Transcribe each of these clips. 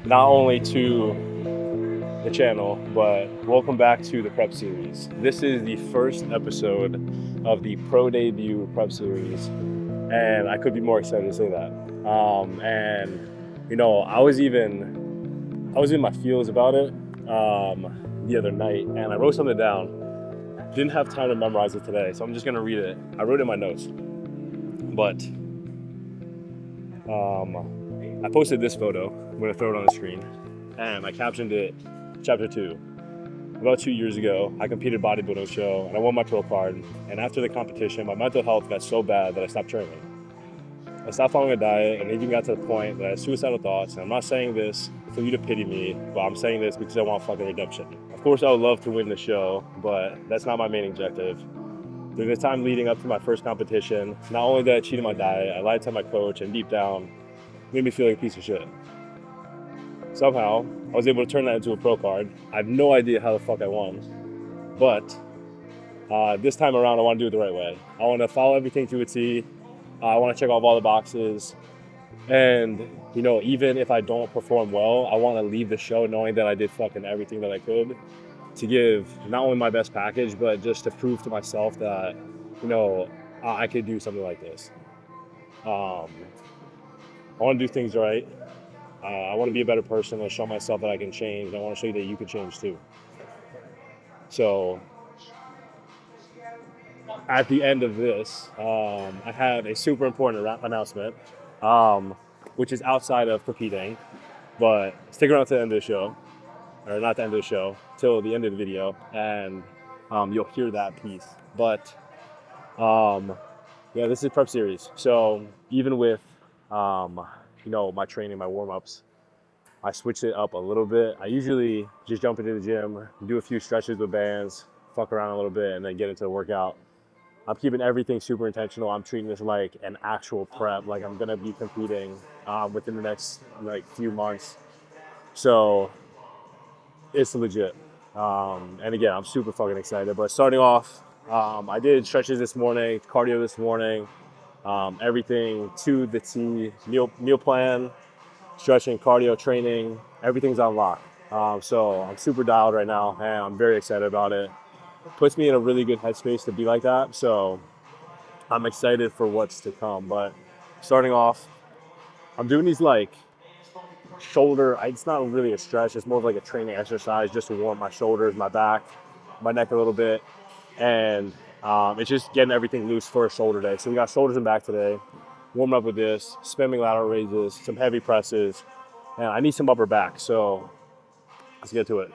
not only to the channel, but welcome back to the prep series. This is the first episode of the pro debut prep series, and I could be more excited to say that. And you know, I was in my feels about it the other night, and I wrote something down. Didn't have time to memorize it today, so I'm just gonna read it. I wrote it in my notes, but I posted this photo. I'm gonna throw it on the screen, and I captioned it Chapter 2. About 2 years ago, I competed bodybuilding show, and I won my pro card. And after the competition, my mental health got so bad that I stopped training. I stopped following a diet, and even got to the point that I had suicidal thoughts. And I'm not saying this for you to pity me, but I'm saying this because I want fucking redemption. Of course, I would love to win the show, but that's not my main objective. During the time leading up to my first competition, not only did I cheat on my diet, I lied to my coach, and deep down, made me feel like a piece of shit. Somehow, I was able to turn that into a pro card. I have no idea how the fuck I won, but this time around, I want to do it the right way. I want to follow everything to a T. I want to check off all the boxes, and you know, even if I don't perform well, I want to leave the show knowing that I did fucking everything that I could to give not only my best package, but just to prove to myself that, you know, I could do something like this. I want to do things right. I want to be a better person and show myself that I can change. I want to show you that you can change too. So at the end of this, I have a super important announcement, which is outside of competing, but stick around to the end of the show, or not the end of the show, till the end of the video, and you'll hear that piece. But yeah, this is prep series. So even with you know, my training, my warm-ups, I switched it up a little bit. I usually just jump into the gym, do a few stretches with bands, fuck around a little bit, and then get into the workout. I'm keeping everything super intentional. I'm treating this like an actual prep, like I'm gonna be competing within the next few months. So it's legit. And again, I'm super fucking excited. But starting off, I did stretches this morning, cardio this morning, everything to the T, meal plan, stretching, cardio, training, everything's on lock. So I'm super dialed right now, and I'm very excited about it. Puts me in a really good headspace to be like that, so I'm excited for what's to come. But starting off, I'm doing these like shoulder, it's not really a stretch, it's more of like a training exercise just to warm my shoulders, my back, my neck a little bit, and it's just getting everything loose for a shoulder day. So we got shoulders and back today, warming up with this, spamming lateral raises, some heavy presses, and I need some upper back, so let's get to it.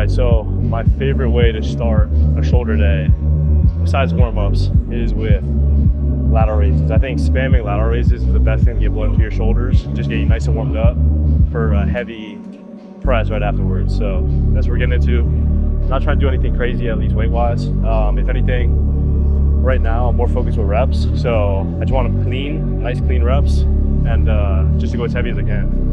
So my favorite way to start a shoulder day, besides warm-ups, is with lateral raises. I think spamming lateral raises is the best thing to get blood into your shoulders, just get you nice and warmed up for a heavy press right afterwards. So that's what we're getting into. I'm not trying to do anything crazy, at least weight-wise. If anything, right now I'm more focused with reps. So I just want to nice clean reps, and just to go as heavy as I can.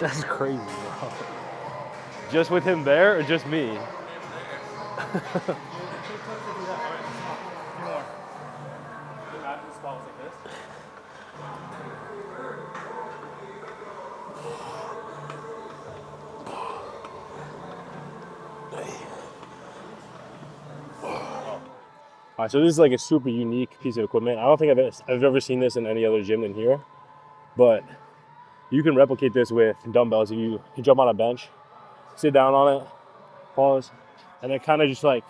That's crazy, bro. Just with him there or just me? All right, so this is like a super unique piece of equipment. I don't think I've ever seen this in any other gym than here, but you can replicate this with dumbbells. If you jump on a bench, sit down on it, pause, and then kind of just like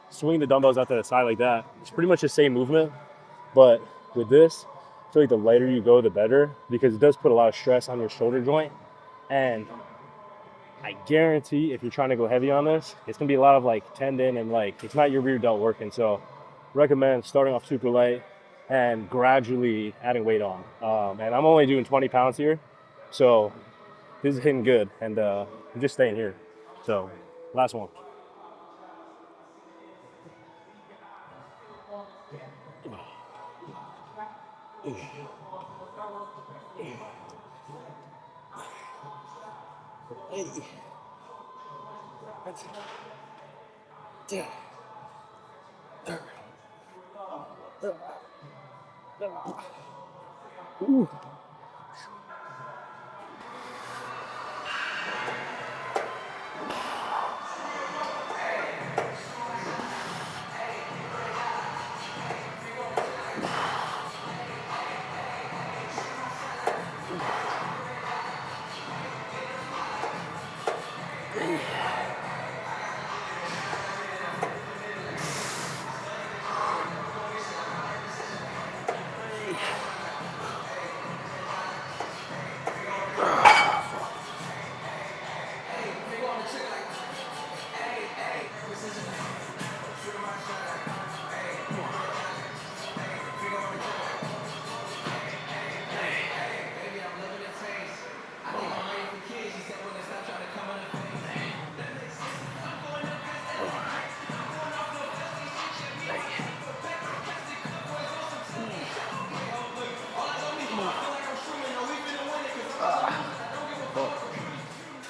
swing the dumbbells out to the side like that. It's pretty much the same movement, but with this, I feel like the lighter you go, the better, because it does put a lot of stress on your shoulder joint. And I guarantee if you're trying to go heavy on this, it's gonna be a lot of like tendon and like, it's not your rear delt working. So recommend starting off super light and gradually adding weight on. And I'm only doing 20 pounds here. So this is hitting good, and I'm just staying here. So last one. Ooh.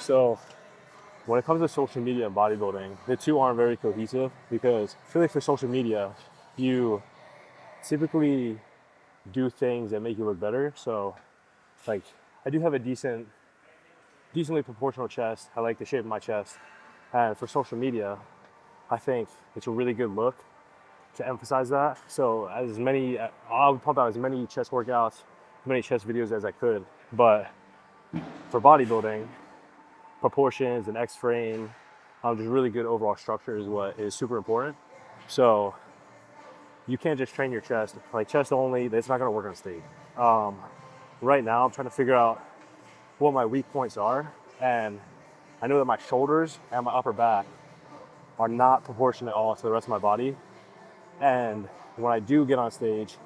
So when it comes to social media and bodybuilding, the two aren't very cohesive, because I feel like for social media, you typically do things that make you look better. So like I do have a decently proportional chest. I like the shape of my chest. And for social media, I think it's a really good look to emphasize that. So I would pump out as many chest workouts, as many chest videos as I could. But for bodybuilding, proportions and X-frame, just really good overall structure is what is super important. So you can't just train your chest, like chest only, that's not gonna work on stage. Right now, I'm trying to figure out what my weak points are. And I know that my shoulders and my upper back are not proportionate at all to the rest of my body. And when I do get on stage,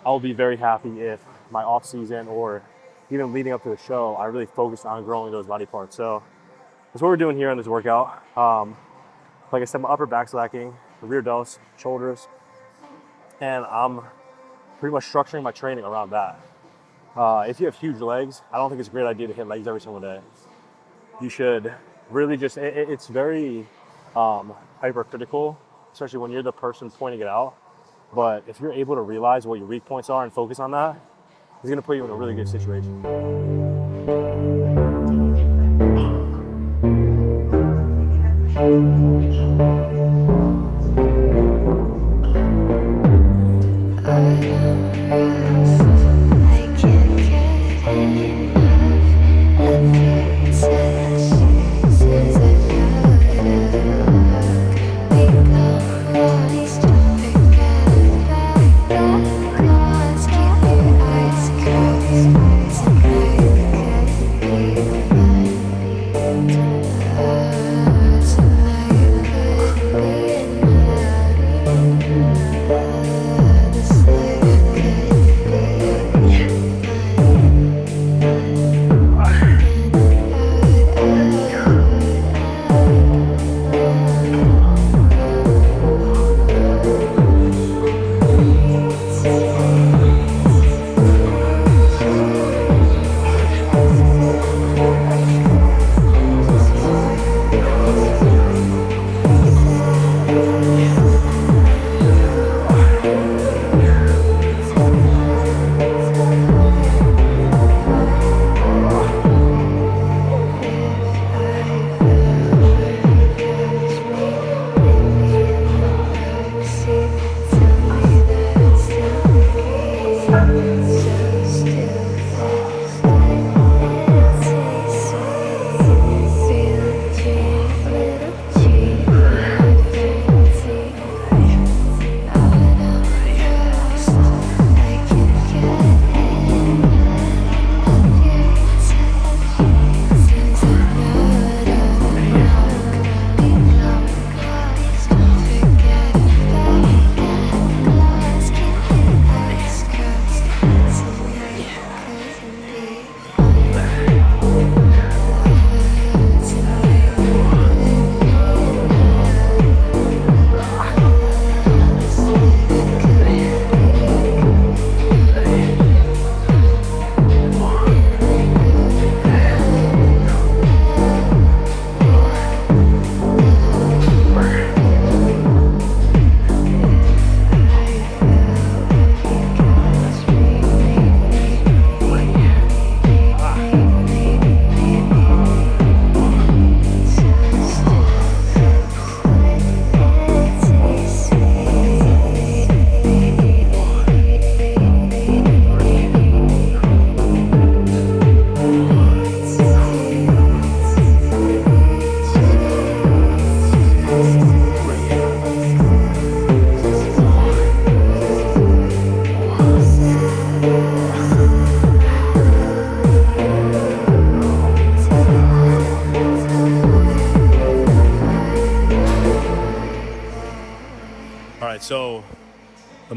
I'll be very happy if my off season or even leading up to the show, I really focus on growing those body parts. So that's what we're doing here in this workout. Like I said, my upper back's lacking, the rear delts, shoulders, and I'm pretty much structuring my training around that. If you have huge legs, I don't think it's a great idea to hit legs every single day. You should really just, it's very hypercritical, especially when you're the person pointing it out. But if you're able to realize what your weak points are and focus on that, it's gonna put you in a really good situation.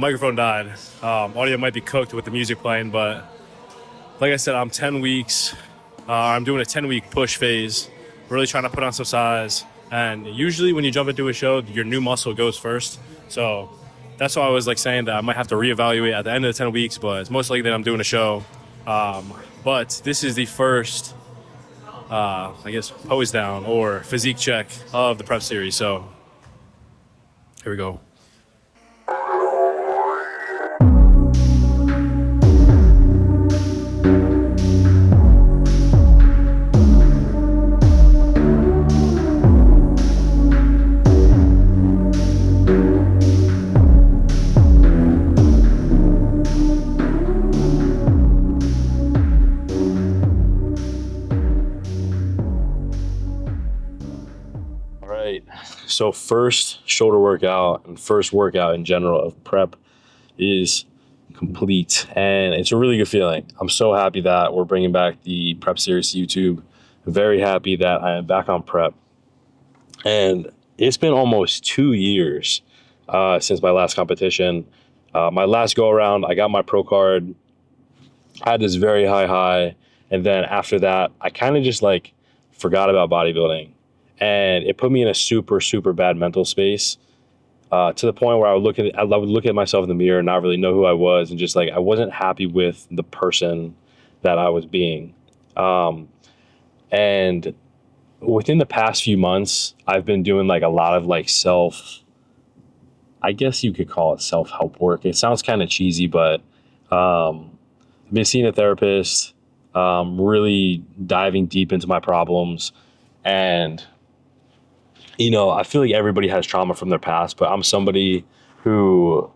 microphone died. Audio might be cooked with the music playing, but like I said, I'm 10 weeks. I'm doing a 10-week push phase, really trying to put on some size. And usually when you jump into a show, your new muscle goes first. So that's why I was like saying that I might have to reevaluate at the end of the 10 weeks, but it's most likely that I'm doing a show. But this is the first, I guess, pose down or physique check of the prep series. So here we go. So first shoulder workout and first workout in general of prep is complete, and it's a really good feeling. I'm so happy that we're bringing back the prep series to YouTube. Very happy that I am back on prep, and it's been almost 2 years since my last competition. My last go around, I got my pro card. I had this very high, and then after that, I kind of just like forgot about bodybuilding. And it put me in a super, super bad mental space to the point where I would look at myself in the mirror and not really know who I was. And just like, I wasn't happy with the person that I was being. And within the past few months, I've been doing like a lot of like I guess you could call it self-help work. It sounds kind of cheesy, but I've been seeing a therapist, really diving deep into my problems. And I feel like everybody has trauma from their past, but I'm somebody who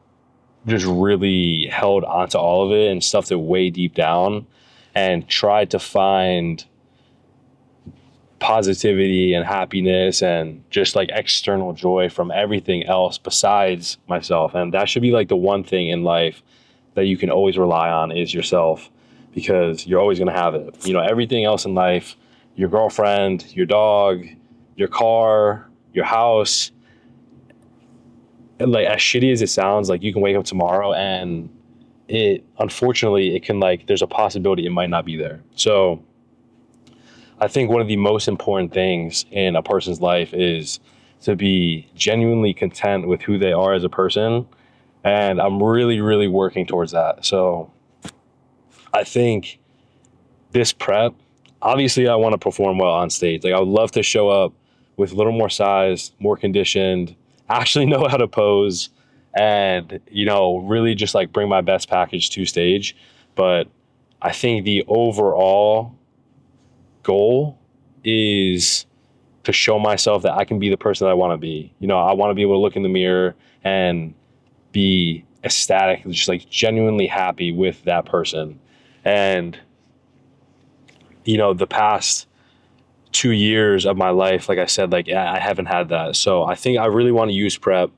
just really held onto all of it and stuffed it way deep down and tried to find positivity and happiness and just like external joy from everything else besides myself. And that should be like the one thing in life that you can always rely on is yourself, because you're always going to have it. Everything else in life, your girlfriend, your dog, your car, your house, and like as shitty as it sounds, like you can wake up tomorrow and unfortunately it can there's a possibility it might not be there. So I think one of the most important things in a person's life is to be genuinely content with who they are as a person. And I'm really, really working towards that. So I think this prep, obviously I want to perform well on stage. Like I would love to show up with a little more size, more conditioned, actually know how to pose, and, really just like bring my best package to stage. But I think the overall goal is to show myself that I can be the person that I want to be. I want to be able to look in the mirror and be ecstatic, just like genuinely happy with that person. And, the past 2 years of my life, like I said, I haven't had that. So I think I really want to use prep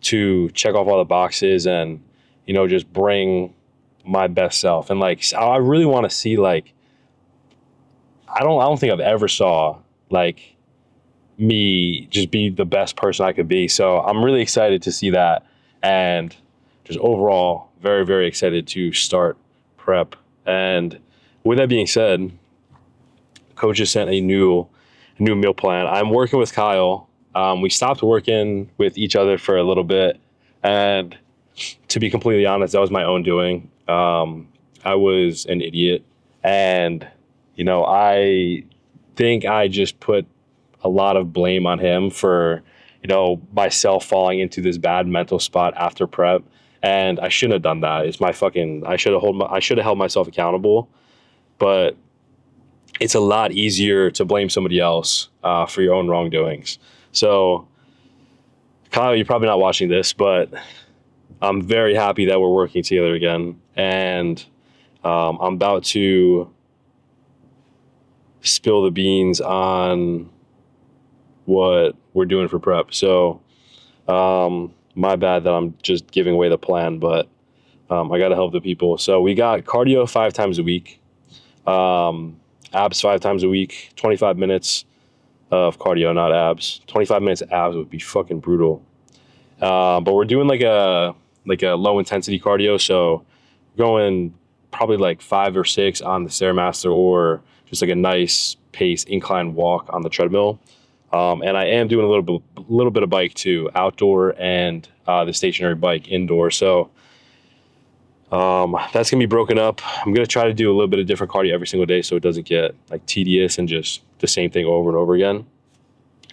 to check off all the boxes and, just bring my best self. And I really want to see I don't think I've ever saw me just be the best person I could be. So I'm really excited to see that, and just overall very, very excited to start prep. And with that being said, coach has sent a new meal plan. I'm working with Kyle. We stopped working with each other for a little bit, and to be completely honest, that was my own doing. I was an idiot, and I think I just put a lot of blame on him for myself falling into this bad mental spot after prep, and I shouldn't have done that. It's my fucking I should have held myself accountable, but it's a lot easier to blame somebody else for your own wrongdoings. So, Kyle, you're probably not watching this, but I'm very happy that we're working together again. And I'm about to spill the beans on what we're doing for prep. So, my bad that I'm just giving away the plan, but I got to help the people. So we got cardio 5 times a week. Abs 5 times a week, 25 minutes of cardio, not abs. 25 minutes of abs would be fucking brutal. But we're doing like a like a low intensity cardio. So going probably like 5 or 6 on the Stairmaster, or just like a nice pace incline walk on the treadmill. And I am doing a little bit of bike too, outdoor and the stationary bike indoor. So that's gonna be broken up. I'm gonna try to do a little bit of different cardio every single day, so it doesn't get like tedious and just the same thing over and over again.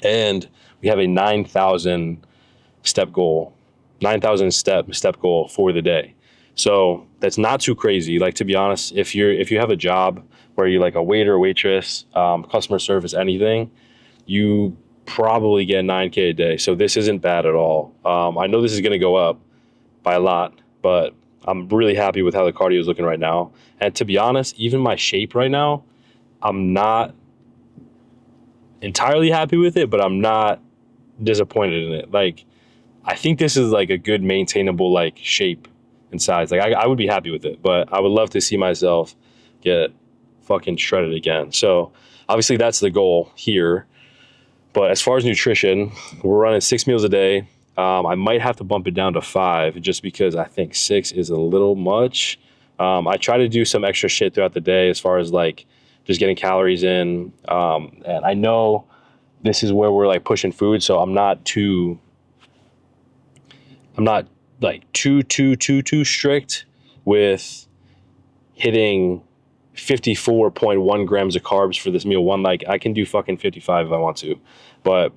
And we have a 9,000 step goal, 9,000 step goal for the day. So that's not too crazy. Like, to be honest, if you have a job where you're like a waiter, waitress, customer service, anything, you probably get 9K a day. So this isn't bad at all. I know this is going to go up by a lot, but I'm really happy with how the cardio is looking right now. And to be honest, even my shape right now, I'm not entirely happy with it, but I'm not disappointed in it. Like, I think this is like a good maintainable like shape and size. Like, I would be happy with it, but I would love to see myself get fucking shredded again. So obviously that's the goal here. But as far as nutrition, we're running 6 meals a day. I might have to bump it down to 5 just because I think 6 is a little much. I try to do some extra shit throughout the day as far as like just getting calories in. And I know this is where we're like pushing food, so I'm not like too strict with hitting 54.1 grams of carbs for this meal one. Like, I can do fucking 55 if I want to. But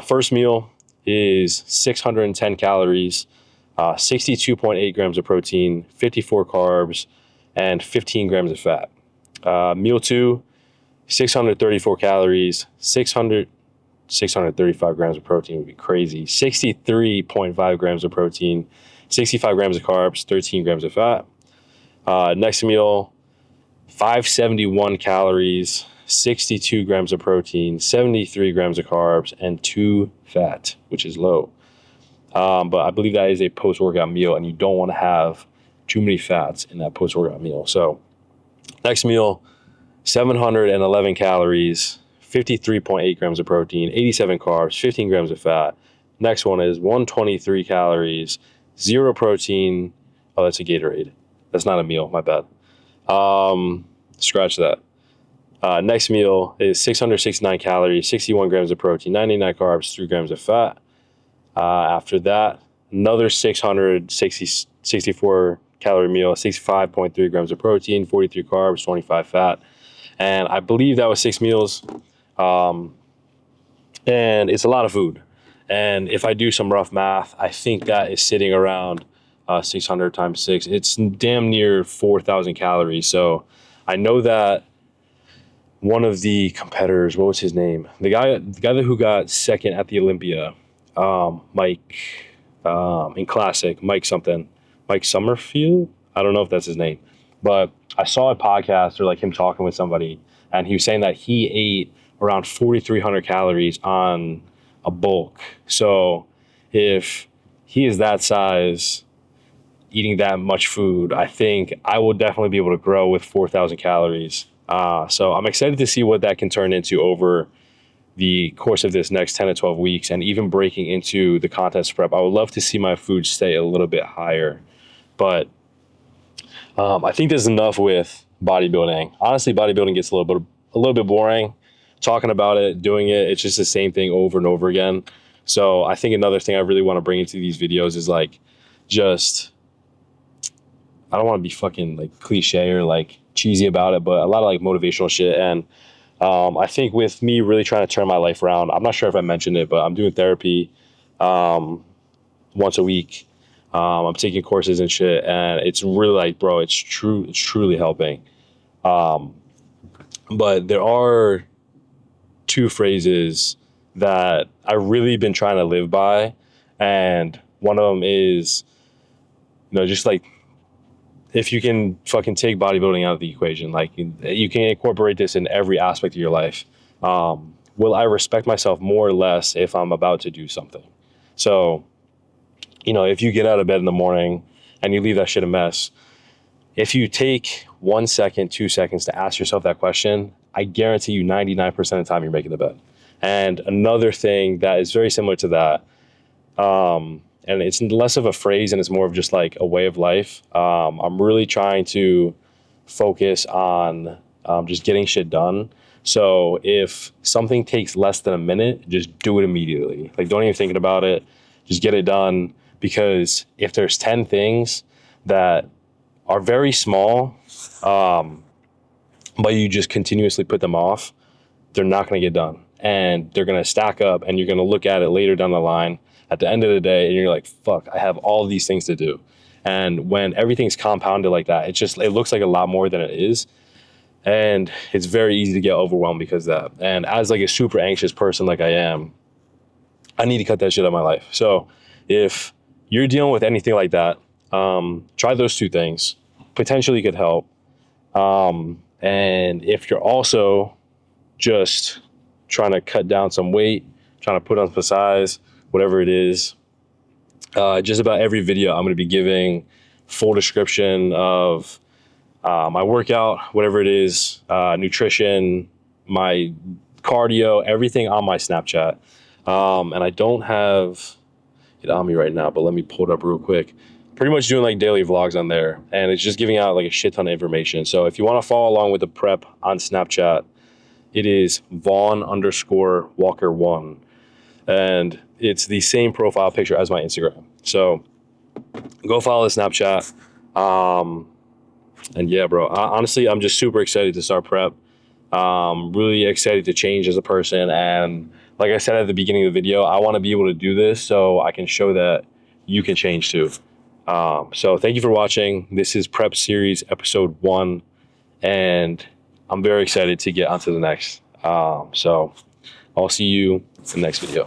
first meal is 610 calories, 62.8 grams of protein, 54 carbs, and 15 grams of fat. Meal 2, 634 calories, 635 grams of protein would be crazy, 63.5 grams of protein, 65 grams of carbs, 13 grams of fat. Next meal, 571 calories, 62 grams of protein, 73 grams of carbs, and 2 fat, which is low. But I believe that is a post-workout meal, and you don't want to have too many fats in that post-workout meal. So next meal, 711 calories, 53.8 grams of protein, 87 carbs, 15 grams of fat. Next one is 123 calories, 0 protein. Oh, that's a Gatorade. That's not a meal, my bad. Scratch that. Next meal is 669 calories, 61 grams of protein, 99 carbs, 3 grams of fat. After that, another 664 calorie meal, 65.3 grams of protein, 43 carbs, 25 fat. And I believe that was 6 meals. And it's a lot of food. And if I do some rough math, I think that is sitting around 600 times 6. It's damn near 4,000 calories. So I know that one of the competitors, what was his name? The guy who got second at the Olympia, Mike, in Classic, Mike Summerfield. I don't know if that's his name, but I saw a podcast or like him talking with somebody, and he was saying that he ate around 4,300 calories on a bulk. So if he is that size, eating that much food, I think I will definitely be able to grow with 4,000 calories. So I'm excited to see what that can turn into over the course of this next 10 to 12 weeks, and even breaking into the contest prep. I would love to see my food stay a little bit higher, but I think there's enough with bodybuilding. Honestly, bodybuilding gets a little bit boring. Talking about it, doing it, it's just the same thing over and over again. So I think another thing I really want to bring into these videos is like, just, I don't want to be fucking like cliche or like cheesy about it, but a lot of like motivational shit. And I think with me really trying to turn my life around, I'm not sure if I mentioned it, but I'm doing therapy once a week. I'm taking courses and shit, and it's really like, bro, it's truly helping. But there are 2 phrases that I really been trying to live by, and one of them is, just like, if you can fucking take bodybuilding out of the equation, like you can incorporate this in every aspect of your life. Will I respect myself more or less if I'm about to do something? So, if you get out of bed in the morning and you leave that shit a mess, if you take 1 second, 2 seconds to ask yourself that question, I guarantee you 99% of the time you're making the bed. And another thing that is very similar to that, and it's less of a phrase and it's more of just like a way of life. I'm really trying to focus on just getting shit done. So if something takes less than a minute, just do it immediately. Like, don't even think about it. Just get it done. Because if there's 10 things that are very small, but you just continuously put them off, they're not going to get done. And they're going to stack up, and you're going to look at it later down the line at the end of the day, and you're like, fuck, I have all these things to do. And when everything's compounded like that, it looks like a lot more than it is. And it's very easy to get overwhelmed because of that. And as like a super anxious person like I am, I need to cut that shit out of my life. So if you're dealing with anything like that, try those two things. Potentially could help. And if you're also just trying to cut down some weight, trying to put on some size, whatever it is, just about every video I'm going to be giving full description of my workout, whatever it is, nutrition, my cardio, everything on my Snapchat. And I don't have it on me right now, but let me pull it up real quick. Pretty much doing like daily vlogs on there, and it's just giving out like a shit ton of information. So if you want to follow along with the prep on Snapchat, it is Vaughn_Walker1. And it's the same profile picture as my Instagram. So go follow the Snapchat. And yeah, bro, honestly, I'm just super excited to start prep. Really excited to change as a person. And like I said at the beginning of the video, I want to be able to do this so I can show that you can change too. So thank you for watching. This is Prep Series episode 1, and I'm very excited to get onto the next. So I'll see you in the next video.